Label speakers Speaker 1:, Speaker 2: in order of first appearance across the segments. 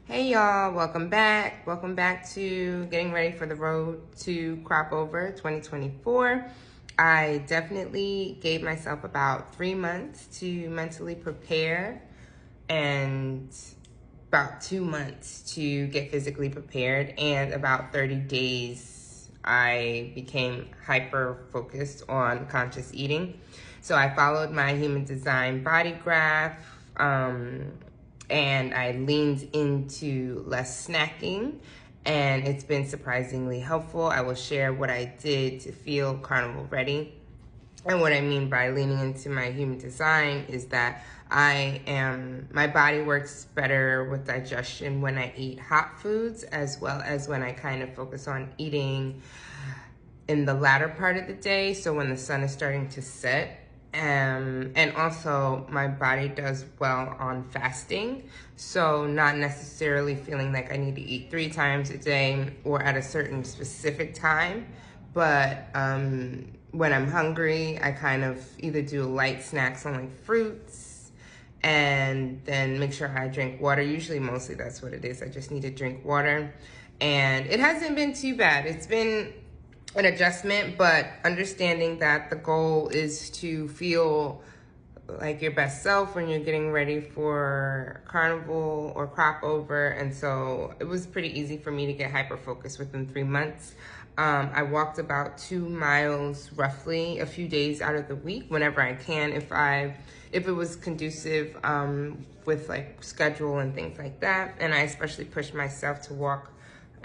Speaker 1: Hey y'all, welcome back. Welcome back to getting ready for the road to Cropover 2024. I definitely gave myself about 3 months to mentally prepare and about 2 months to get physically prepared, and about 30 days I became hyper focused on conscious eating. So I followed my human design body graph, and I leaned into less snacking, and it's been surprisingly helpful. I will share what I did to feel carnival ready. And what I mean by leaning into my human design is that my body works better with digestion when I eat hot foods, as well as when I kind of focus on eating in the latter part of the day. So when the sun is starting to set. And also my body does well on fasting. So not necessarily feeling like I need to eat 3 times a day or at a certain specific time, but when I'm hungry, I kind of either do light snacks on like fruits and then make sure I drink water. Usually, mostly that's what it is. I just need to drink water. And it hasn't been too bad. It's been an adjustment, but understanding that the goal is to feel like your best self when you're getting ready for Carnival or Cropover. And so it was pretty easy for me to get hyper focused within 3 months. I walked about 2 miles roughly a few days out of the week whenever I can, if it was conducive with like schedule and things like that. And I especially pushed myself to walk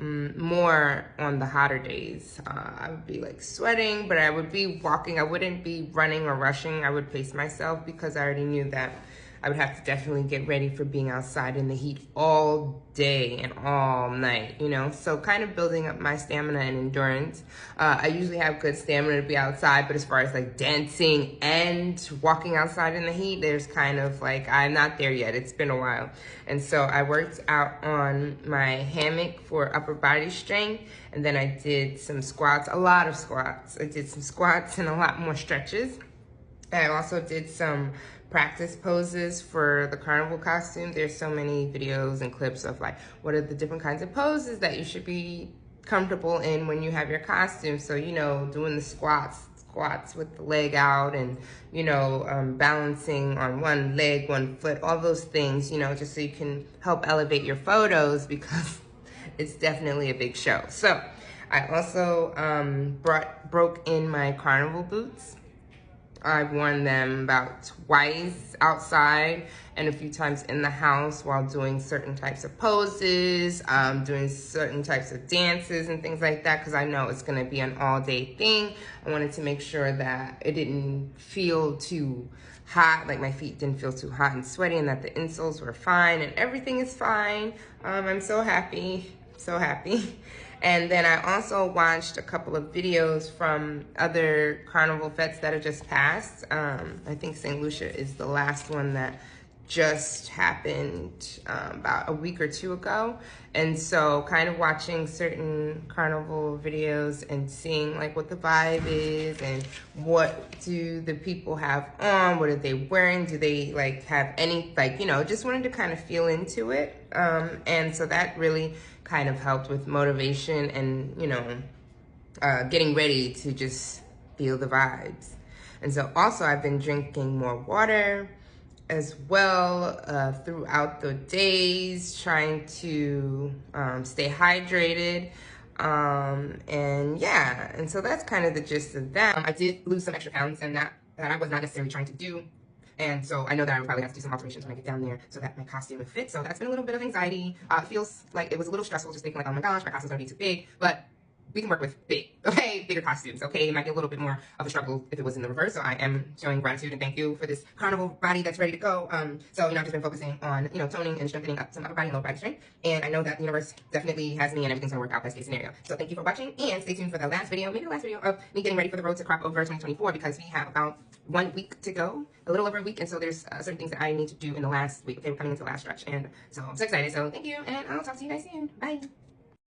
Speaker 1: more on the hotter days. I would be like sweating, but I would be walking. I wouldn't be running or rushing. I would pace myself because I already knew that I would have to definitely get ready for being outside in the heat all day and all night, you know? So kind of building up my stamina and endurance. I usually have good stamina to be outside, but as far as like dancing and walking outside in the heat, there's kind of like, I'm not there yet. It's been a while. And so I worked out on my hammock for upper body strength. And then I did some squats, a lot of squats. I did some squats and a lot more stretches. I also did some practice poses for the carnival costume. There's so many videos and clips of like, what are the different kinds of poses that you should be comfortable in when you have your costume. So, you know, doing the squats with the leg out and, you know, balancing on one leg, one foot, all those things, you know, just so you can help elevate your photos because it's definitely a big show. So I also broke in my carnival boots. I've worn them about twice outside and a few times in the house while doing certain types of poses, doing certain types of dances and things like that, because I know it's going to be an all-day thing. I wanted to make sure that it didn't feel too hot, like my feet didn't feel too hot and sweaty, and that the insoles were fine, and everything is fine. I'm so happy, so happy. And then I also watched a couple of videos from other carnival fetes that have just passed. I think St. Lucia is the last one that just happened about a week or 2 ago. And so kind of watching certain carnival videos and seeing like what the vibe is and what do the people have on, what are they wearing, do they like have any, like, you know, just wanted to kind of feel into it. And so that really kind of helped with motivation and, you know, getting ready to just feel the vibes. And so also I've been drinking more water as well throughout the days, trying to stay hydrated. And yeah, and so that's kind of the gist of that. I did lose some extra pounds, and that I was not necessarily trying to do. And so I know that I would probably have to do some alterations when I get down there so that my costume would fit. So that's been a little bit of anxiety. It feels like it was a little stressful just thinking like, oh my gosh, my costume's gonna be too big. But we can work with big, okay? Bigger costumes, okay? It might be a little bit more of a struggle if it was in the reverse. So I am showing gratitude and thank you for this carnival body that's ready to go. So, you know, I've just been focusing on, you know, toning and strengthening up some upper body and lower body strength. And I know that the universe definitely has me and everything's gonna work out best case scenario. So thank you for watching, and stay tuned for the last video, maybe the last video of me getting ready for the road to Cropover 2024, because we have about 1 week to go, a little over a week. And so there's certain things that I need to do in the last week. Okay, we're coming into the last stretch. And so I'm so excited. So thank you, and I'll talk to you guys soon. Bye.